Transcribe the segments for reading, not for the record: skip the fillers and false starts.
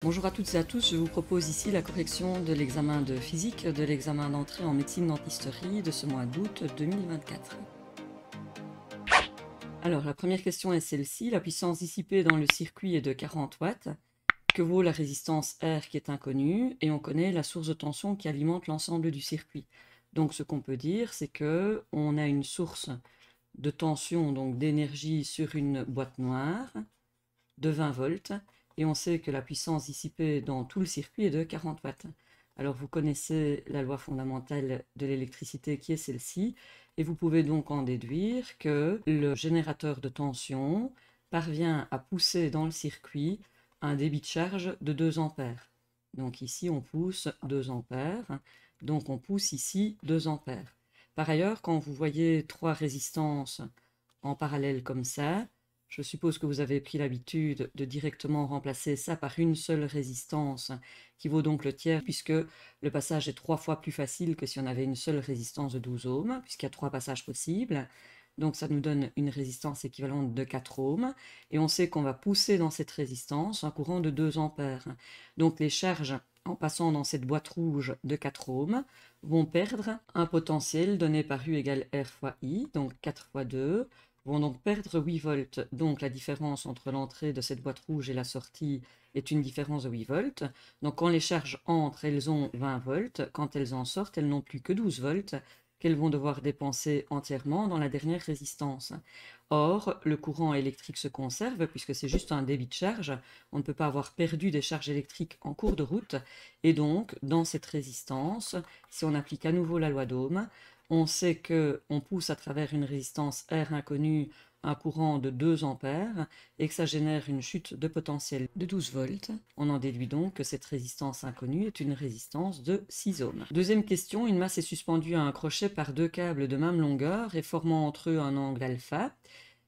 Bonjour à toutes et à tous, je vous propose ici la correction de l'examen de physique de l'examen d'entrée en médecine dentisterie de ce mois d'août 2024. Alors la première question est celle-ci, la puissance dissipée dans le circuit est de 40 watts. Que vaut la résistance R qui est inconnue et on connaît la source de tension qui alimente l'ensemble du circuit. Donc ce qu'on peut dire c'est que on a une source de tension, donc d'énergie sur une boîte noire de 20 volts et on sait que la puissance dissipée dans tout le circuit est de 40 watts. Alors vous connaissez la loi fondamentale de l'électricité qui est celle-ci et vous pouvez donc en déduire que le générateur de tension parvient à pousser dans le circuit un débit de charge de 2 ampères. Donc ici on pousse 2 ampères, donc on pousse ici 2 ampères. Par ailleurs, quand vous voyez trois résistances en parallèle comme ça, je suppose que vous avez pris l'habitude de directement remplacer ça par une seule résistance qui vaut donc le tiers puisque le passage est 3 fois plus facile que si on avait une seule résistance de 12 ohms puisqu'il y a 3 passages possibles. Donc ça nous donne une résistance équivalente de 4 ohms et on sait qu'on va pousser dans cette résistance un courant de 2 ampères. Donc les charges en passant dans cette boîte rouge de 4 ohms vont perdre un potentiel donné par U égale R fois I, donc 4 fois 2, vont donc perdre 8 volts. Donc la différence entre l'entrée de cette boîte rouge et la sortie est une différence de 8 volts. Donc quand les charges entrent, elles ont 20 volts. Quand elles en sortent, elles n'ont plus que 12 volts qu'elles vont devoir dépenser entièrement dans la dernière résistance. Or, le courant électrique se conserve puisque c'est juste un débit de charge. On ne peut pas avoir perdu des charges électriques en cours de route. Et donc, dans cette résistance, si on applique à nouveau la loi d'Ohm, on sait qu'on pousse à travers une résistance R inconnue un courant de 2 ampères et que ça génère une chute de potentiel de 12 volts. On en déduit donc que cette résistance inconnue est une résistance de 6 ohms. Deuxième question, une masse est suspendue à un crochet par deux câbles de même longueur et formant entre eux un angle alpha.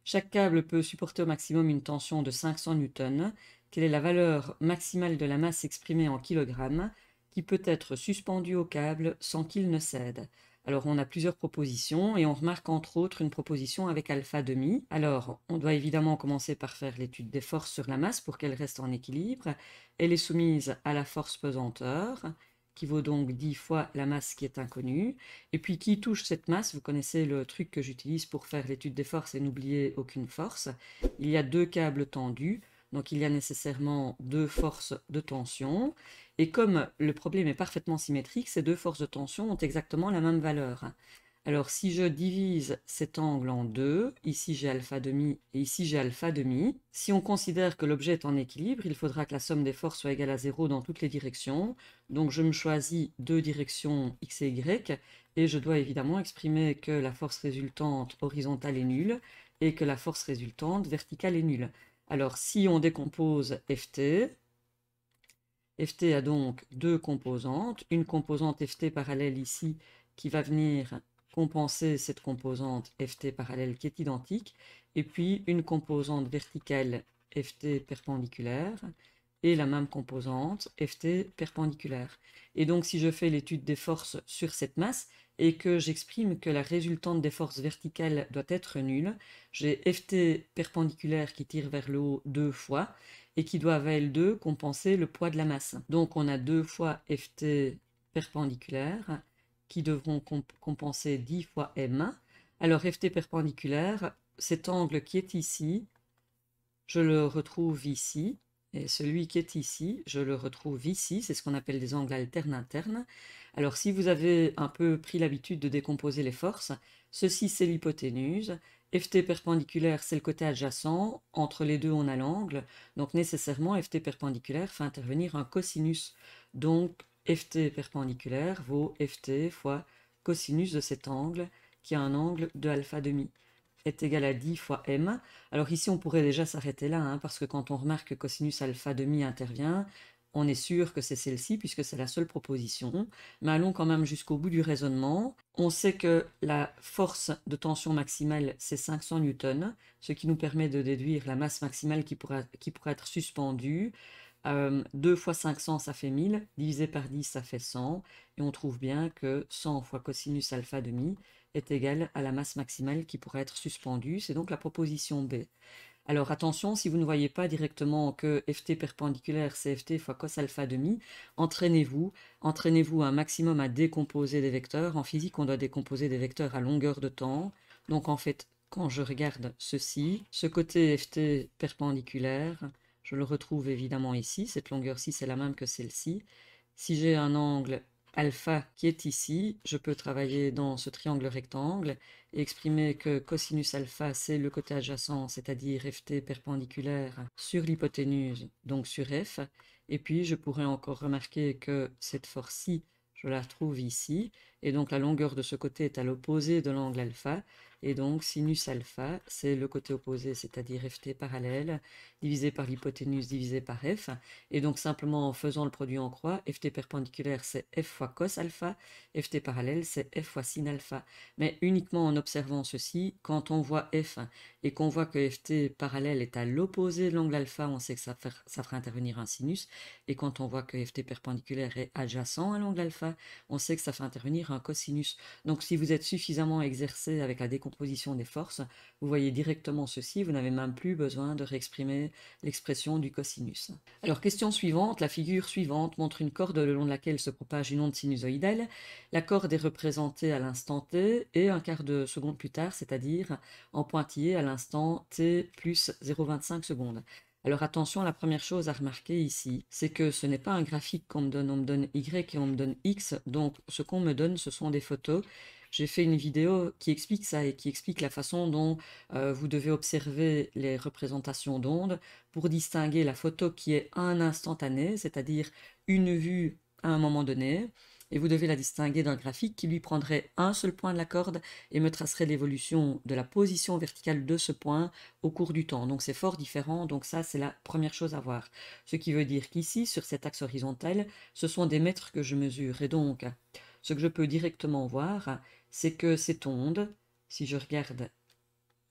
Chaque câble peut supporter au maximum une tension de 500 newtons. Quelle est la valeur maximale de la masse exprimée en kilogrammes qui peut être suspendue au câble sans qu'il ne cède? Alors, on a plusieurs propositions et on remarque entre autres une proposition avec alpha demi. Alors, on doit évidemment commencer par faire l'étude des forces sur la masse pour qu'elle reste en équilibre. Elle est soumise à la force pesanteur, qui vaut donc 10 fois la masse qui est inconnue. Et puis, qui touche cette masse? Vous connaissez le truc que j'utilise pour faire l'étude des forces et n'oublier aucune force. Il y a deux câbles tendus, donc il y a nécessairement deux forces de tension. Et comme le problème est parfaitement symétrique, ces deux forces de tension ont exactement la même valeur. Alors si je divise cet angle en deux, ici j'ai alpha demi et ici j'ai alpha demi, si on considère que l'objet est en équilibre, il faudra que la somme des forces soit égale à 0 dans toutes les directions. Donc je me choisis deux directions x et y, et je dois évidemment exprimer que la force résultante horizontale est nulle et que la force résultante verticale est nulle. Alors si on décompose Ft, Ft a donc deux composantes, une composante Ft parallèle ici qui va venir compenser cette composante Ft parallèle qui est identique, et puis une composante verticale Ft perpendiculaire, et la même composante Ft perpendiculaire. Et donc si je fais l'étude des forces sur cette masse, et que j'exprime que la résultante des forces verticales doit être nulle, j'ai Ft perpendiculaire qui tire vers le haut deux fois, et qui doivent à elles deux compenser le poids de la masse. Donc on a deux fois Ft perpendiculaire qui devront compenser 10 fois m. Alors Ft perpendiculaire, cet angle qui est ici, je le retrouve ici, et celui qui est ici, je le retrouve ici, c'est ce qu'on appelle des angles alternes internes. Alors si vous avez un peu pris l'habitude de décomposer les forces, ceci c'est l'hypoténuse, Ft perpendiculaire c'est le côté adjacent, entre les deux on a l'angle, donc nécessairement Ft perpendiculaire fait intervenir un cosinus, donc Ft perpendiculaire vaut Ft fois cosinus de cet angle, qui a un angle de alpha demi est égal à 10 fois m. Alors ici, on pourrait déjà s'arrêter là, hein, parce que quand on remarque que cosinus alpha demi intervient, on est sûr que c'est celle-ci, puisque c'est la seule proposition. Mais allons quand même jusqu'au bout du raisonnement. On sait que la force de tension maximale, c'est 500 newtons, ce qui nous permet de déduire la masse maximale qui pourra être suspendue. 2 fois 500, ça fait 1000, divisé par 10, ça fait 100, et on trouve bien que 100 fois cosinus alpha demi est égal à la masse maximale qui pourrait être suspendue. C'est donc la proposition B. Alors attention, si vous ne voyez pas directement que ft perpendiculaire c'est ft fois cos alpha demi, entraînez-vous un maximum à décomposer des vecteurs. En physique, on doit décomposer des vecteurs à longueur de temps. Donc en fait, quand je regarde ceci, ce côté ft perpendiculaire, je le retrouve évidemment ici. Cette longueur-ci, c'est la même que celle-ci. Si j'ai un angle alpha qui est ici, je peux travailler dans ce triangle rectangle et exprimer que cosinus alpha, c'est le côté adjacent, c'est-à-dire ft perpendiculaire sur l'hypoténuse, donc sur f. Et puis, je pourrais encore remarquer que cette force-ci, je la trouve ici, et donc la longueur de ce côté est à l'opposé de l'angle alpha, et donc sinus alpha, c'est le côté opposé, c'est-à-dire ft parallèle, divisé par l'hypoténuse, divisé par f, et donc simplement en faisant le produit en croix, ft perpendiculaire c'est f fois cos alpha, ft parallèle c'est f fois sin alpha. Mais uniquement en observant ceci, quand on voit f et qu'on voit que ft parallèle est à l'opposé de l'angle alpha, on sait que ça fera intervenir un sinus, et quand on voit que ft perpendiculaire est adjacent à l'angle alpha, on sait que ça fait intervenir un cosinus. Donc si vous êtes suffisamment exercé avec la décomposition des forces, vous voyez directement ceci, vous n'avez même plus besoin de réexprimer l'expression du cosinus. Alors question suivante, la figure suivante montre une corde le long de laquelle se propage une onde sinusoïdale. La corde est représentée à l'instant t et un quart de seconde plus tard, c'est-à-dire en pointillé à l'instant t plus 0,25 secondes. Alors attention, la première chose à remarquer ici, c'est que ce n'est pas un graphique qu'on me donne, on me donne Y et on me donne X, donc ce qu'on me donne, ce sont des photos. J'ai fait une vidéo qui explique ça et qui explique la façon dont vous devez observer les représentations d'ondes pour distinguer la photo qui est un instantané, c'est-à-dire une vue à un moment donné, et vous devez la distinguer d'un graphique qui lui prendrait un seul point de la corde et me tracerait l'évolution de la position verticale de ce point au cours du temps. Donc c'est fort différent, donc ça c'est la première chose à voir. Ce qui veut dire qu'ici, sur cet axe horizontal, ce sont des mètres que je mesure, et donc ce que je peux directement voir, c'est que cette onde, si je regarde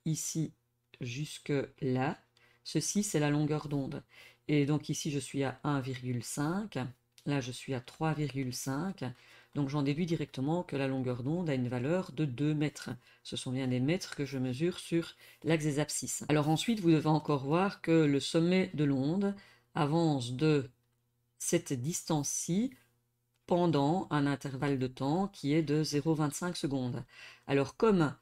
ici jusque là, ceci c'est la longueur d'onde. Et donc ici je suis à 1,5, là je suis à 3,5, donc j'en déduis directement que la longueur d'onde a une valeur de 2 mètres. Ce sont bien des mètres que je mesure sur l'axe des abscisses. Alors ensuite vous devez encore voir que le sommet de l'onde avance de cette distance-ci pendant un intervalle de temps qui est de 0,25 secondes. Alors comme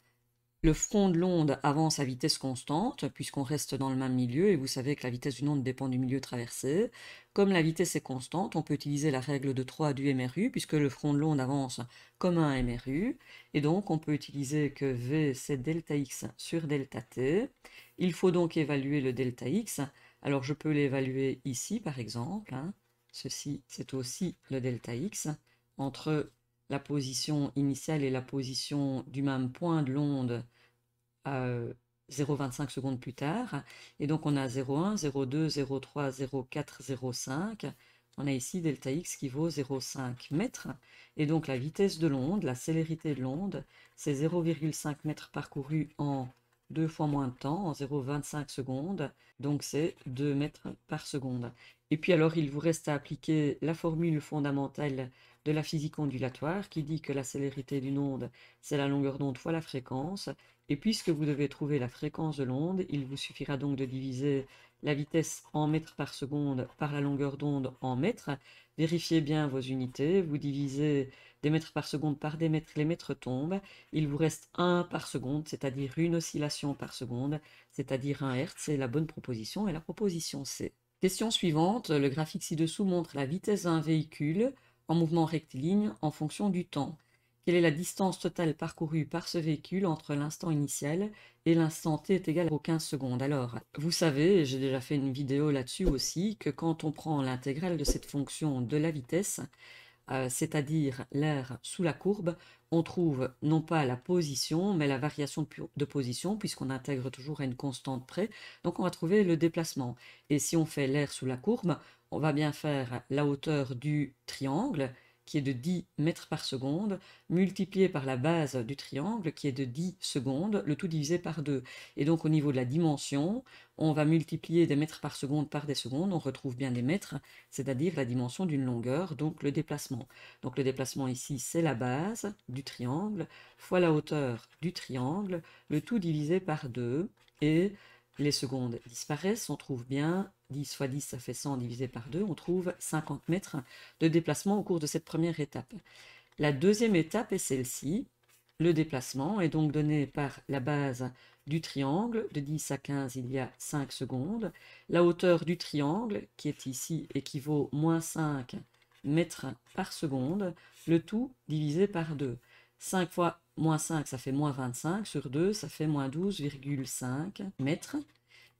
le front de l'onde avance à vitesse constante, puisqu'on reste dans le même milieu, et vous savez que la vitesse d'une onde dépend du milieu traversé. Comme la vitesse est constante, on peut utiliser la règle de 3 du MRU, puisque le front de l'onde avance comme un MRU, et donc on peut utiliser que V c'est delta x sur delta t. Il faut donc évaluer le delta x, alors je peux l'évaluer ici par exemple, hein. Ceci c'est aussi le delta x, entre la position initiale et la position du même point de l'onde à 0,25 secondes plus tard. Et donc on a 0,1, 0,2, 0,3, 0,4, 0,5. On a ici delta x qui vaut 0,5 mètres. Et donc la vitesse de l'onde, la célérité de l'onde, c'est 0,5 mètres parcourus en 2 fois moins de temps, en 0,25 secondes. Donc c'est 2 mètres par seconde. Et puis alors il vous reste à appliquer la formule fondamentale de la physique ondulatoire qui dit que la célérité d'une onde, c'est la longueur d'onde fois la fréquence. Et puisque vous devez trouver la fréquence de l'onde, il vous suffira donc de diviser la vitesse en mètres par seconde par la longueur d'onde en mètres. Vérifiez bien vos unités, vous divisez des mètres par seconde par des mètres, les mètres tombent. Il vous reste 1 par seconde, c'est-à-dire une oscillation par seconde, c'est-à-dire 1 Hertz, c'est la bonne proposition et la proposition C. Question suivante, le graphique ci-dessous montre la vitesse d'un véhicule en mouvement rectiligne en fonction du temps. Quelle est la distance totale parcourue par ce véhicule entre l'instant initial et l'instant t est égal à 15 secondes? Alors, vous savez, j'ai déjà fait une vidéo là-dessus aussi, que quand on prend l'intégrale de cette fonction de la vitesse, c'est-à-dire l'air sous la courbe, on trouve non pas la position, mais la variation de position, puisqu'on intègre toujours à une constante près. Donc on va trouver le déplacement. Et si on fait l'air sous la courbe, on va bien faire la hauteur du triangle, qui est de 10 mètres par seconde, multiplié par la base du triangle, qui est de 10 secondes, le tout divisé par 2. Et donc au niveau de la dimension, on va multiplier des mètres par seconde par des secondes, on retrouve bien des mètres, c'est-à-dire la dimension d'une longueur, donc le déplacement. Donc le déplacement ici, c'est la base du triangle, fois la hauteur du triangle, le tout divisé par 2, et Les secondes disparaissent, on trouve bien 10 fois 10, ça fait 100 divisé par 2, on trouve 50 mètres de déplacement au cours de cette première étape. La deuxième étape est celle-ci. Le déplacement est donc donné par la base du triangle. De 10 à 15, il y a 5 secondes. La hauteur du triangle, qui est ici, équivaut moins 5 mètres par seconde. Le tout divisé par 2. 5 fois moins 5, ça fait moins 25. Sur 2, ça fait moins 12,5 mètres.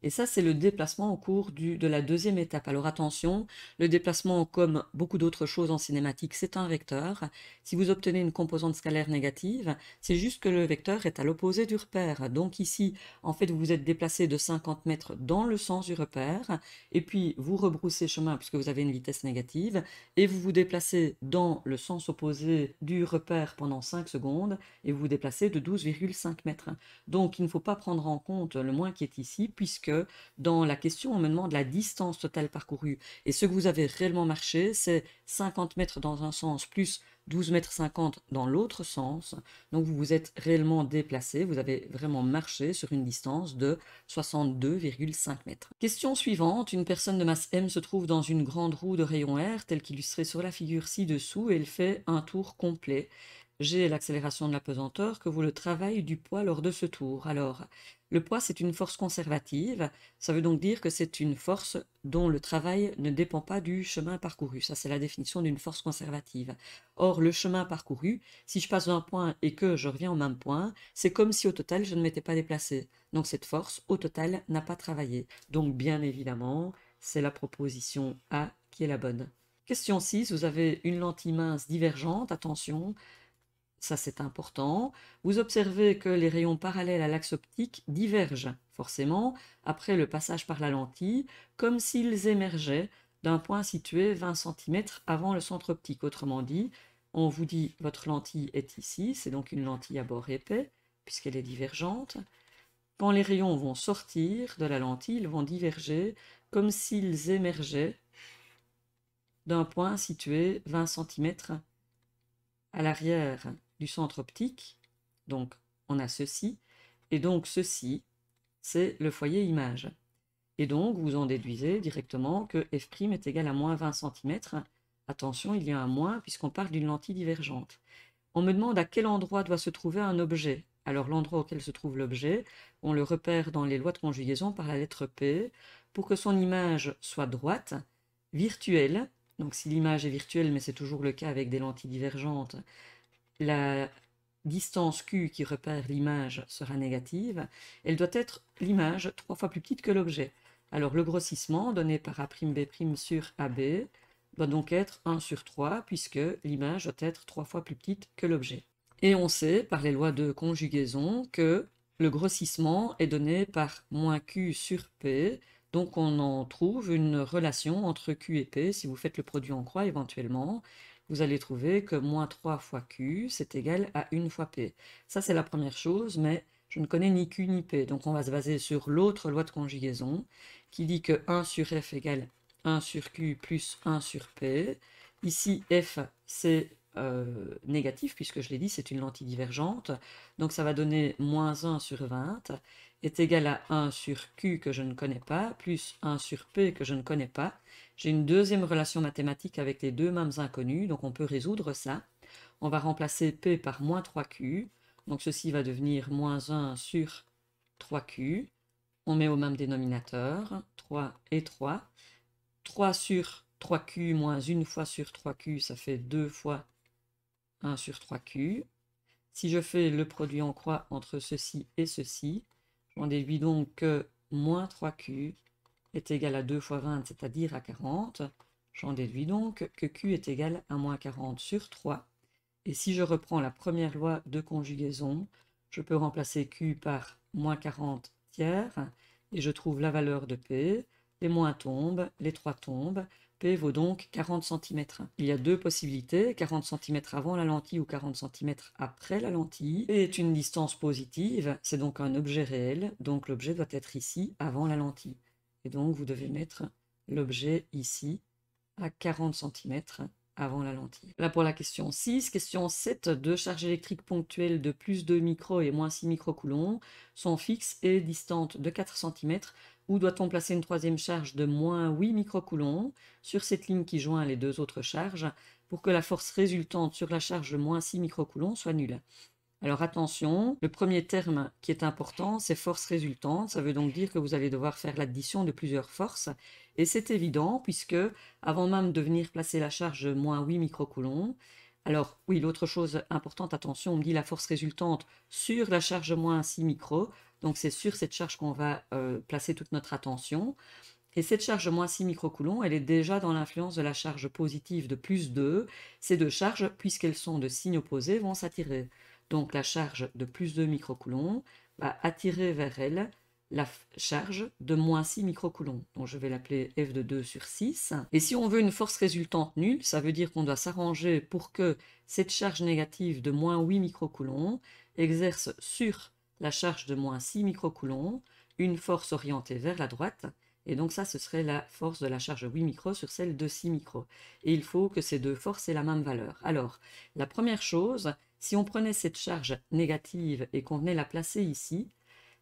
Et ça, c'est le déplacement au cours de la deuxième étape. Alors attention, le déplacement, comme beaucoup d'autres choses en cinématique, c'est un vecteur. Si vous obtenez une composante scalaire négative, c'est juste que le vecteur est à l'opposé du repère. Donc ici, en fait, vous vous êtes déplacé de 50 mètres dans le sens du repère, et puis vous rebroussez chemin puisque vous avez une vitesse négative, et vous vous déplacez dans le sens opposé du repère pendant 5 secondes, et vous vous déplacez de 12,5 mètres. Donc il ne faut pas prendre en compte le moins qui est ici, puisque dans la question, on me demande la distance totale parcourue. Et ce que vous avez réellement marché, c'est 50 mètres dans un sens plus 12,50 mètres dans l'autre sens. Donc vous vous êtes réellement déplacé, vous avez vraiment marché sur une distance de 62,5 mètres. Question suivante, une personne de masse M se trouve dans une grande roue de rayon R, telle qu'illustrée sur la figure ci-dessous, et elle fait un tour complet. G l'accélération de la pesanteur que vaut le travail du poids lors de ce tour. Alors, le poids, c'est une force conservative. Ça veut donc dire que c'est une force dont le travail ne dépend pas du chemin parcouru. Ça, c'est la définition d'une force conservative. Or, le chemin parcouru, si je passe d'un point et que je reviens au même point, c'est comme si au total, je ne m'étais pas déplacé. Donc, cette force, au total, n'a pas travaillé. Donc, bien évidemment, c'est la proposition A qui est la bonne. Question 6, vous avez une lentille mince divergente. Attention, ça c'est important. Vous observez que les rayons parallèles à l'axe optique divergent forcément après le passage par la lentille, comme s'ils émergeaient d'un point situé 20 cm avant le centre optique. Autrement dit, on vous dit votre lentille est ici, c'est donc une lentille à bord épais, puisqu'elle est divergente. Quand les rayons vont sortir de la lentille, ils vont diverger comme s'ils émergeaient d'un point situé 20 cm à l'arrière du centre optique. Donc on a ceci, et donc ceci, c'est le foyer image. Et donc vous en déduisez directement que f' est égal à moins 20 cm. Attention, il y a un moins puisqu'on parle d'une lentille divergente. On me demande à quel endroit doit se trouver un objet. Alors l'endroit auquel se trouve l'objet, on le repère dans les lois de conjugaison par la lettre P. Pour que son image soit droite, virtuelle, donc si l'image est virtuelle, mais c'est toujours le cas avec des lentilles divergentes, la distance Q qui repère l'image sera négative, elle doit être l'image 3 fois plus petite que l'objet. Alors le grossissement donné par A'B' sur AB doit donc être 1 sur 3, puisque l'image doit être 3 fois plus petite que l'objet. Et on sait, par les lois de conjugaison, que le grossissement est donné par moins Q sur P, donc on en trouve une relation entre Q et P. Si vous faites le produit en croix éventuellement, vous allez trouver que moins 3 fois Q, c'est égal à 1 fois P. Ça, c'est la première chose, mais je ne connais ni Q ni P. Donc on va se baser sur l'autre loi de conjugaison, qui dit que 1 sur F égale 1 sur Q plus 1 sur P. Ici, F, c'est négatif, puisque je l'ai dit, c'est une lentille divergente. Donc ça va donner moins 1 sur 20 est égal à 1 sur Q que je ne connais pas, plus 1 sur P que je ne connais pas. J'ai une deuxième relation mathématique avec les deux mêmes inconnus, donc on peut résoudre ça. On va remplacer P par moins 3Q, donc ceci va devenir moins 1 sur 3Q. On met au même dénominateur, 3 et 3. 3 sur 3Q moins 1 fois sur 3Q, ça fait 2 fois 1 sur 3Q. Si je fais le produit en croix entre ceci et ceci, j'en déduis donc que moins 3Q est égal à 2 fois 20, c'est-à-dire à 40. J'en déduis donc que Q est égal à moins 40 sur 3. Et si je reprends la première loi de conjugaison, je peux remplacer Q par moins 40 tiers, et je trouve la valeur de P. Les moins tombent, les 3 tombent. P vaut donc 40 cm. Il y a deux possibilités, 40 cm avant la lentille ou 40 cm après la lentille. P est une distance positive, c'est donc un objet réel, donc l'objet doit être ici avant la lentille. Et donc vous devez mettre l'objet ici à 40 cm avant la lentille. Là pour la question 6. Question 7. Deux charges électriques ponctuelles de plus 2 micro et moins 6 microcoulombs sont fixes et distantes de 4 cm. Où doit-on placer une troisième charge de moins 8 microcoulombs sur cette ligne qui joint les deux autres charges pour que la force résultante sur la charge de moins 6 microcoulombs soit nulle? Alors attention, le premier terme qui est important, c'est force résultante. Ça veut donc dire que vous allez devoir faire l'addition de plusieurs forces. Et c'est évident puisque avant même de venir placer la charge de moins 8 microcoulombs, alors oui, l'autre chose importante, attention, on me dit la force résultante sur la charge de moins 6 micro. Donc c'est sur cette charge qu'on va placer toute notre attention. Et cette charge de moins 6 microcoulombs, elle est déjà dans l'influence de la charge positive de plus 2. Ces deux charges, puisqu'elles sont de signes opposés, vont s'attirer. Donc la charge de plus 2 microcoulombs va attirer vers elle la charge de moins 6 microcoulombs. Donc je vais l'appeler F de 2 sur 6. Et si on veut une force résultante nulle, ça veut dire qu'on doit s'arranger pour que cette charge négative de moins 8 microcoulombs exerce sur la charge de moins 6 microcoulombs une force orientée vers la droite. Et donc ça, ce serait la force de la charge 8 micro sur celle de 6 micro. Et il faut que ces deux forces aient la même valeur. Alors, la première chose, si on prenait cette charge négative et qu'on venait la placer ici,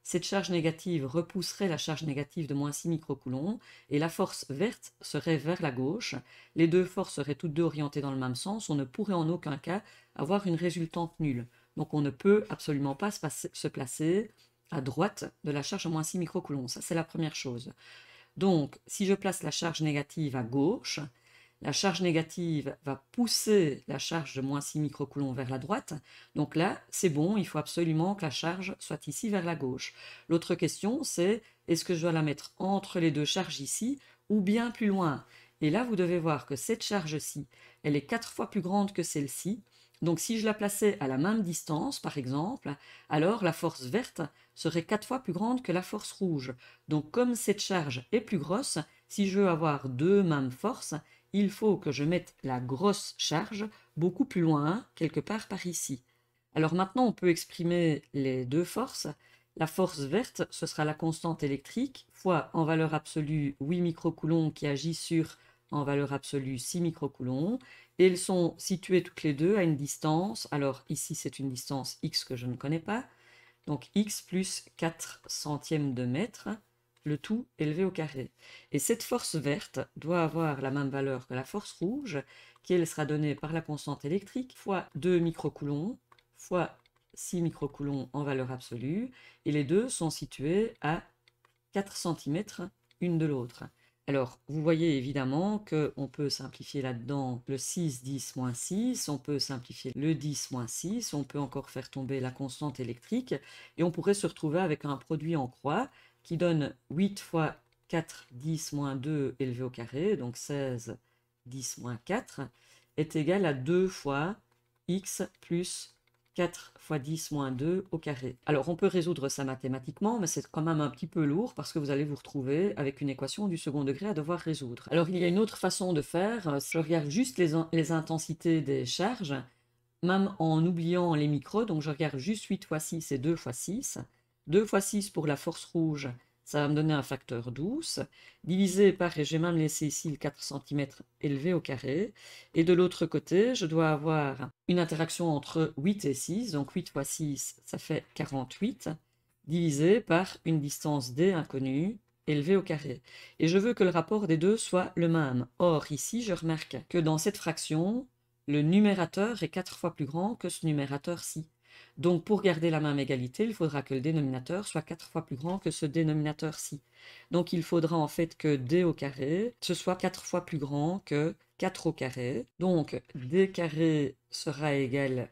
cette charge négative repousserait la charge négative de moins 6 microcoulombs et la force verte serait vers la gauche. Les deux forces seraient toutes deux orientées dans le même sens. On ne pourrait en aucun cas avoir une résultante nulle. Donc on ne peut absolument pas se placer à droite de la charge de moins 6 microcoulombs. Ça, c'est la première chose. Donc, si je place la charge négative à gauche, la charge négative va pousser la charge de moins 6 microcoulombs vers la droite. Donc là, c'est bon, il faut absolument que la charge soit ici vers la gauche. L'autre question, c'est est-ce que je dois la mettre entre les deux charges ici ou bien plus loin? Et là, vous devez voir que cette charge-ci, elle est 4 fois plus grande que celle-ci. Donc si je la plaçais à la même distance, par exemple, alors la force verte serait 4 fois plus grande que la force rouge. Donc comme cette charge est plus grosse, si je veux avoir deux mêmes forces, il faut que je mette la grosse charge beaucoup plus loin, quelque part par ici. Alors maintenant, on peut exprimer les deux forces. La force verte, ce sera la constante électrique, fois en valeur absolue 8 microcoulombs qui agit sur, en valeur absolue, 6 microcoulombs. Et elles sont situées toutes les deux à une distance. Alors ici, c'est une distance x que je ne connais pas. Donc x plus 4 centièmes de mètre, le tout élevé au carré. Et cette force verte doit avoir la même valeur que la force rouge, qui elle sera donnée par la constante électrique, fois 2 microcoulombs, fois 6 microcoulombs en valeur absolue, et les deux sont situés à 4 cm une de l'autre. Alors, vous voyez évidemment qu'on peut simplifier là-dedans le 6, 10, moins 6, on peut simplifier le 10, moins 6, on peut encore faire tomber la constante électrique, et on pourrait se retrouver avec un produit en croix qui donne 8 fois 4, 10, moins 2 élevé au carré, donc 16, 10, moins 4, est égal à 2 fois x plus 4 fois 10 moins 2 au carré. Alors on peut résoudre ça mathématiquement, mais c'est quand même un petit peu lourd parce que vous allez vous retrouver avec une équation du second degré à devoir résoudre. Alors il y a une autre façon de faire, je regarde juste les intensités des charges, même en oubliant les micros, donc je regarde juste 8 fois 6 et 2 fois 6. 2 fois 6 pour la force rouge, ça va me donner un facteur 12, divisé par, et j'ai même laissé ici le 4 cm élevé au carré, et de l'autre côté, je dois avoir une interaction entre 8 et 6, donc 8 fois 6, ça fait 48, divisé par une distance d inconnue, élevée au carré. Et je veux que le rapport des deux soit le même. Or, ici, je remarque que dans cette fraction, le numérateur est 4 fois plus grand que ce numérateur-ci. Donc, pour garder la même égalité, il faudra que le dénominateur soit 4 fois plus grand que ce dénominateur-ci. Donc, il faudra en fait que d au carré, ce soit 4 fois plus grand que 4 au carré. Donc, d carré sera égal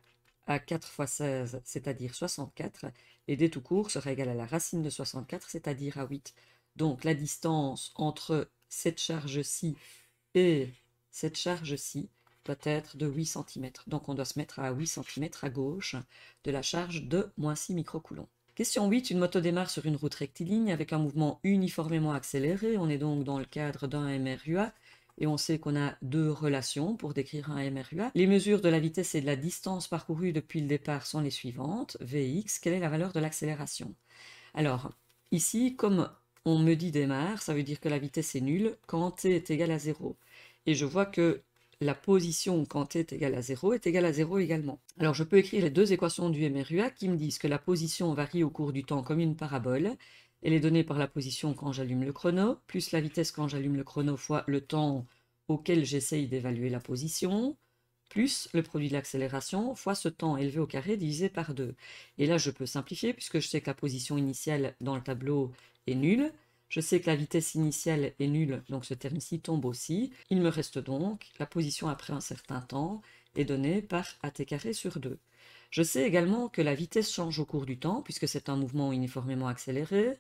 à 4 fois 16, c'est-à-dire 64, et d tout court sera égal à la racine de 64, c'est-à-dire à 8. Donc, la distance entre cette charge-ci et cette charge-ci doit être de 8 cm. Donc on doit se mettre à 8 cm à gauche de la charge de moins 6 microcoulombs. Question 8. Une moto démarre sur une route rectiligne avec un mouvement uniformément accéléré. On est donc dans le cadre d'un MRUA et on sait qu'on a deux relations pour décrire un MRUA. Les mesures de la vitesse et de la distance parcourue depuis le départ sont les suivantes. Vx, quelle est la valeur de l'accélération? Alors, ici, comme on me dit démarre, ça veut dire que la vitesse est nulle quand t est égal à 0. Et je vois que la position quand t est égal à 0 est égale à 0 également. Alors je peux écrire les deux équations du MRUA qui me disent que la position varie au cours du temps comme une parabole. Elle est donnée par la position quand j'allume le chrono, plus la vitesse quand j'allume le chrono fois le temps auquel j'essaye d'évaluer la position, plus le produit de l'accélération fois ce temps élevé au carré divisé par 2. Et là, je peux simplifier puisque je sais que la position initiale dans le tableau est nulle. Je sais que la vitesse initiale est nulle, donc ce terme-ci tombe aussi. Il me reste donc la position après un certain temps est donnée par at carré sur 2. Je sais également que la vitesse change au cours du temps, puisque c'est un mouvement uniformément accéléré,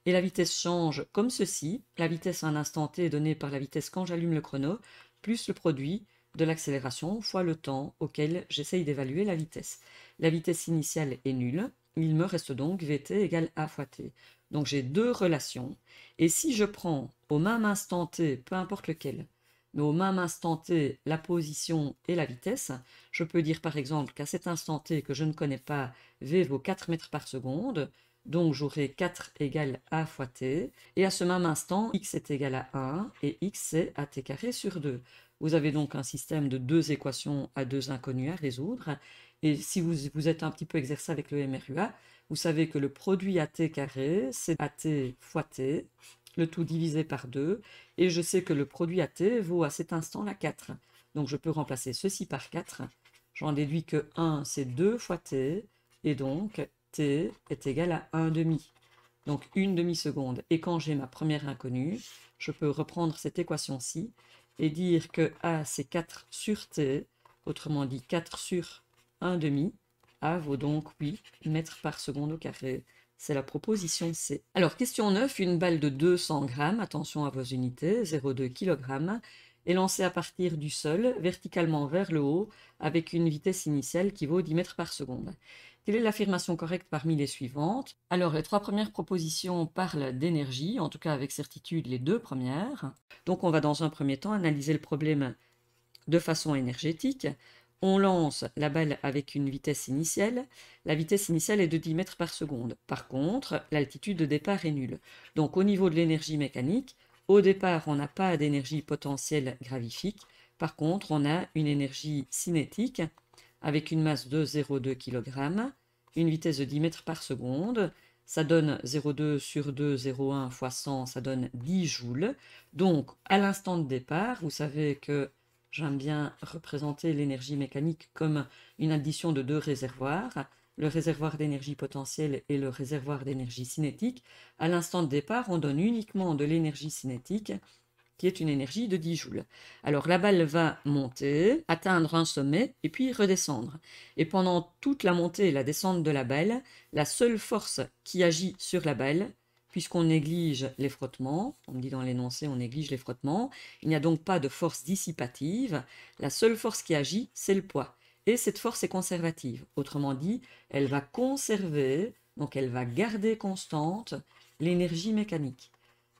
et la vitesse change comme ceci. La vitesse à un instant t est donnée par la vitesse quand j'allume le chrono, plus le produit de l'accélération fois le temps auquel j'essaye d'évaluer la vitesse. La vitesse initiale est nulle, il me reste donc Vt égale A fois t. Donc j'ai deux relations, et si je prends au même instant t, peu importe lequel, mais au même instant t la position et la vitesse, je peux dire par exemple qu'à cet instant t que je ne connais pas, V vaut 4 mètres par seconde, donc j'aurai 4 égale A fois t, et à ce même instant, x est égal à 1, et x c'est at carré sur 2. Vous avez donc un système de deux équations à deux inconnues à résoudre, et si vous êtes un petit peu exercé avec le MRUA, vous savez que le produit at carré, c'est at fois t, le tout divisé par 2, et je sais que le produit at vaut à cet instant-là 4. Donc je peux remplacer ceci par 4. J'en déduis que 1, c'est 2 fois t, et donc t est égal à 1 demi. Donc une demi-seconde. Et quand j'ai ma première inconnue, je peux reprendre cette équation-ci et dire que A c'est 4 sur t, autrement dit 4 sur 1 demi. A vaut donc 8 mètres par seconde au carré. C'est la proposition C. Alors, question 9, une balle de 200 grammes, attention à vos unités, 0,2 kg, est lancée à partir du sol, verticalement vers le haut, avec une vitesse initiale qui vaut 10 mètres par seconde. Quelle est l'affirmation correcte parmi les suivantes? Alors, les trois premières propositions parlent d'énergie, en tout cas avec certitude les deux premières. Donc, on va dans un premier temps analyser le problème de façon énergétique. On lance la balle avec une vitesse initiale. La vitesse initiale est de 10 mètres par seconde. Par contre, l'altitude de départ est nulle. Donc au niveau de l'énergie mécanique, au départ, on n'a pas d'énergie potentielle gravifique. Par contre, on a une énergie cinétique avec une masse de 0,2 kg, une vitesse de 10 mètres par seconde. Ça donne 0,2 sur 2, 0,1 fois 100, ça donne 10 joules. Donc, à l'instant de départ, vous savez que j'aime bien représenter l'énergie mécanique comme une addition de deux réservoirs, le réservoir d'énergie potentielle et le réservoir d'énergie cinétique. À l'instant de départ, on donne uniquement de l'énergie cinétique, qui est une énergie de 10 joules. Alors la balle va monter, atteindre un sommet et puis redescendre. Et pendant toute la montée et la descente de la balle, la seule force qui agit sur la balle, puisqu'on néglige les frottements, on me dit dans l'énoncé on néglige les frottements, il n'y a donc pas de force dissipative, la seule force qui agit, c'est le poids. Et cette force est conservative, autrement dit, elle va conserver, donc elle va garder constante l'énergie mécanique.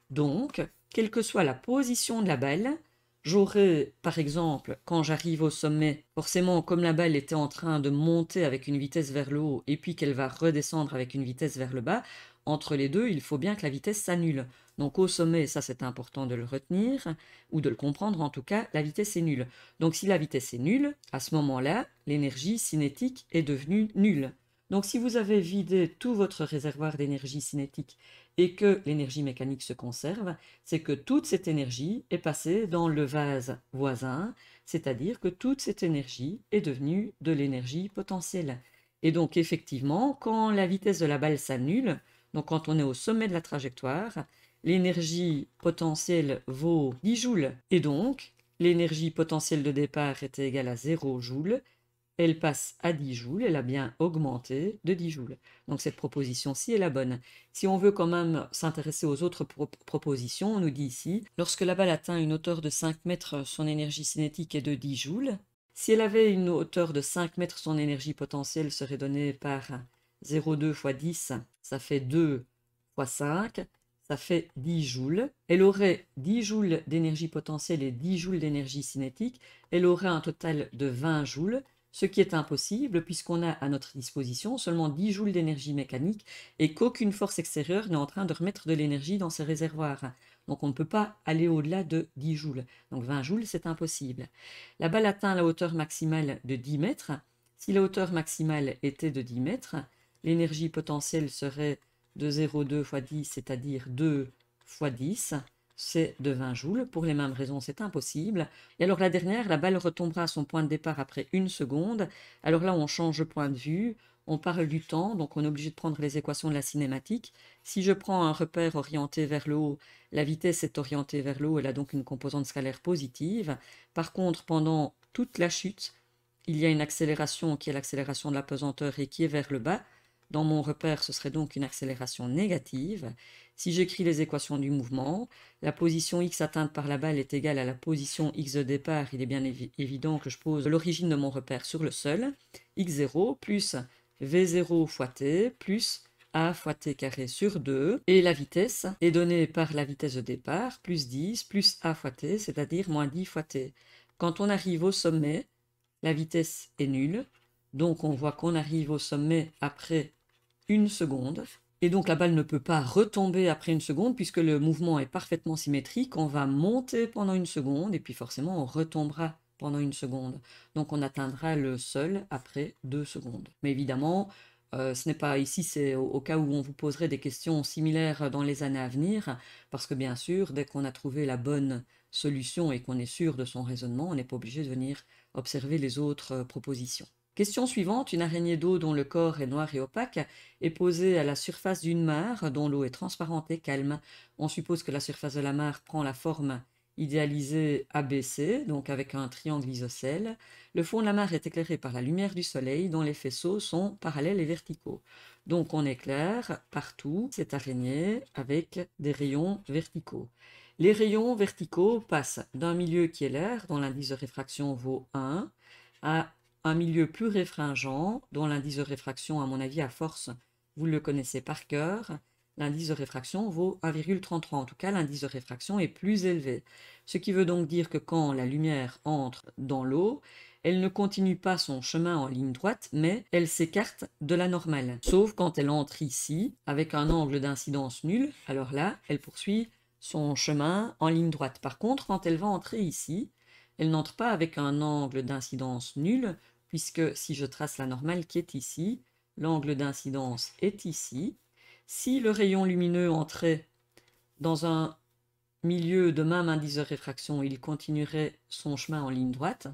Donc, quelle que soit la position de la balle, j'aurai, par exemple, quand j'arrive au sommet, forcément, comme la balle était en train de monter avec une vitesse vers le haut et puis qu'elle va redescendre avec une vitesse vers le bas, entre les deux, il faut bien que la vitesse s'annule. Donc au sommet, ça c'est important de le retenir, ou de le comprendre en tout cas, la vitesse est nulle. Donc si la vitesse est nulle, à ce moment-là, l'énergie cinétique est devenue nulle. Donc si vous avez vidé tout votre réservoir d'énergie cinétique et que l'énergie mécanique se conserve, c'est que toute cette énergie est passée dans le vase voisin, c'est-à-dire que toute cette énergie est devenue de l'énergie potentielle. Et donc effectivement, quand la vitesse de la balle s'annule, donc quand on est au sommet de la trajectoire, l'énergie potentielle vaut 10 joules. Et donc, l'énergie potentielle de départ était égale à 0 joules. Elle passe à 10 joules, elle a bien augmenté de 10 joules. Donc cette proposition-ci est la bonne. Si on veut quand même s'intéresser aux autres propositions, on nous dit ici, lorsque la balle atteint une hauteur de 5 mètres, son énergie cinétique est de 10 joules. Si elle avait une hauteur de 5 mètres, son énergie potentielle serait donnée par 0,2 fois 10, ça fait 2 fois 5, ça fait 10 joules. Elle aurait 10 joules d'énergie potentielle et 10 joules d'énergie cinétique. Elle aurait un total de 20 joules, ce qui est impossible puisqu'on a à notre disposition seulement 10 joules d'énergie mécanique et qu'aucune force extérieure n'est en train de remettre de l'énergie dans ces réservoirs. Donc on ne peut pas aller au-delà de 10 joules. Donc 20 joules, c'est impossible. La balle atteint la hauteur maximale de 10 mètres. Si la hauteur maximale était de 10 mètres, l'énergie potentielle serait de 0,2 fois 10, c'est-à-dire 2 fois 10, c'est de 20 joules. Pour les mêmes raisons, c'est impossible. Et alors la dernière, la balle retombera à son point de départ après 1 seconde. Alors là, on change de point de vue, on parle du temps, donc on est obligé de prendre les équations de la cinématique. Si je prends un repère orienté vers le haut, la vitesse est orientée vers le haut, elle a donc une composante scalaire positive. Par contre, pendant toute la chute, il y a une accélération qui est l'accélération de la pesanteur et qui est vers le bas. Dans mon repère, ce serait donc une accélération négative. Si j'écris les équations du mouvement, la position x atteinte par la balle est égale à la position x de départ. Il est bien évident que je pose l'origine de mon repère sur le sol. x0 plus v0 fois t plus a fois t carré sur 2. Et la vitesse est donnée par la vitesse de départ, plus 10, plus a fois t, c'est-à-dire moins 10 fois t. Quand on arrive au sommet, la vitesse est nulle. Donc on voit qu'on arrive au sommet après 1 seconde. Et donc la balle ne peut pas retomber après 1 seconde puisque le mouvement est parfaitement symétrique. On va monter pendant 1 seconde et puis forcément on retombera pendant 1 seconde. Donc on atteindra le sol après 2 secondes. Mais évidemment, ce n'est pas ici, c'est au cas où on vous poserait des questions similaires dans les années à venir, parce que bien sûr, dès qu'on a trouvé la bonne solution et qu'on est sûr de son raisonnement, on n'est pas obligé de venir observer les autres propositions. Question suivante, une araignée d'eau dont le corps est noir et opaque est posée à la surface d'une mare dont l'eau est transparente et calme. On suppose que la surface de la mare prend la forme idéalisée ABC, donc avec un triangle isocèle. Le fond de la mare est éclairé par la lumière du soleil dont les faisceaux sont parallèles et verticaux. Donc on éclaire partout cette araignée avec des rayons verticaux. Les rayons verticaux passent d'un milieu qui est l'air, dont l'indice de réfraction vaut 1, à un milieu plus réfringent, dont l'indice de réfraction, à mon avis, à force, vous le connaissez par cœur. L'indice de réfraction vaut 1,33. En tout cas, l'indice de réfraction est plus élevé. Ce qui veut donc dire que quand la lumière entre dans l'eau, elle ne continue pas son chemin en ligne droite, mais elle s'écarte de la normale. Sauf quand elle entre ici, avec un angle d'incidence nul, alors là, elle poursuit son chemin en ligne droite. Par contre, quand elle va entrer ici, elle n'entre pas avec un angle d'incidence nul, puisque si je trace la normale qui est ici, l'angle d'incidence est ici. Si le rayon lumineux entrait dans un milieu de même indice de réfraction, il continuerait son chemin en ligne droite.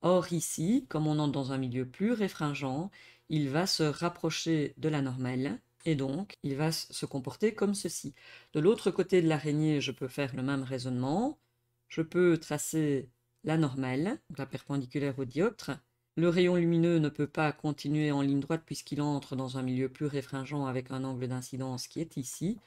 Or ici, comme on entre dans un milieu plus réfringent, il va se rapprocher de la normale et donc il va se comporter comme ceci. De l'autre côté de l'araignée, je peux faire le même raisonnement. Je peux tracer la normale, la perpendiculaire au dioptre. Le rayon lumineux ne peut pas continuer en ligne droite puisqu'il entre dans un milieu plus réfringent avec un angle d'incidence qui est ici.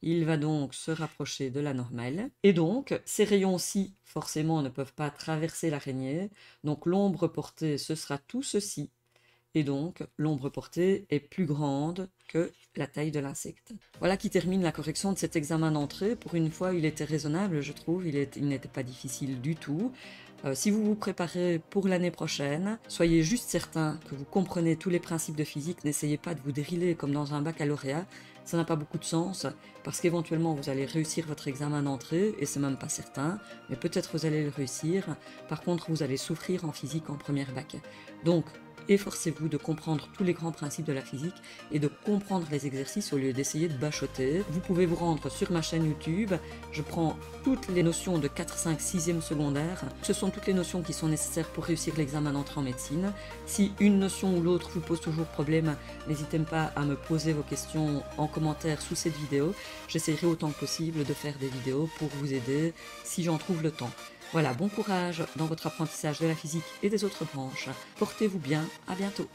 Il va donc se rapprocher de la normale. Et donc, ces rayons-ci, forcément, ne peuvent pas traverser l'araignée. Donc, l'ombre portée, ce sera tout ceci. Et donc, l'ombre portée est plus grande que la taille de l'insecte. Voilà qui termine la correction de cet examen d'entrée. Pour une fois, il était raisonnable, je trouve. Il n'était pas difficile du tout. Si vous vous préparez pour l'année prochaine, soyez juste certain que vous comprenez tous les principes de physique. N'essayez pas de vous driller comme dans un baccalauréat. Ça n'a pas beaucoup de sens, parce qu'éventuellement vous allez réussir votre examen d'entrée, et c'est même pas certain, mais peut-être vous allez le réussir. Par contre, vous allez souffrir en physique en première bac. Donc, efforcez-vous de comprendre tous les grands principes de la physique et de comprendre les exercices au lieu d'essayer de bachoter. Vous pouvez vous rendre sur ma chaîne YouTube. Je prends toutes les notions de 4, 5, 6e secondaire. Ce sont toutes les notions qui sont nécessaires pour réussir l'examen d'entrée en médecine. Si une notion ou l'autre vous pose toujours problème, n'hésitez pas à me poser vos questions en commentaire sous cette vidéo. J'essaierai autant que possible de faire des vidéos pour vous aider si j'en trouve le temps. Voilà, bon courage dans votre apprentissage de la physique et des autres branches. Portez-vous bien, à bientôt.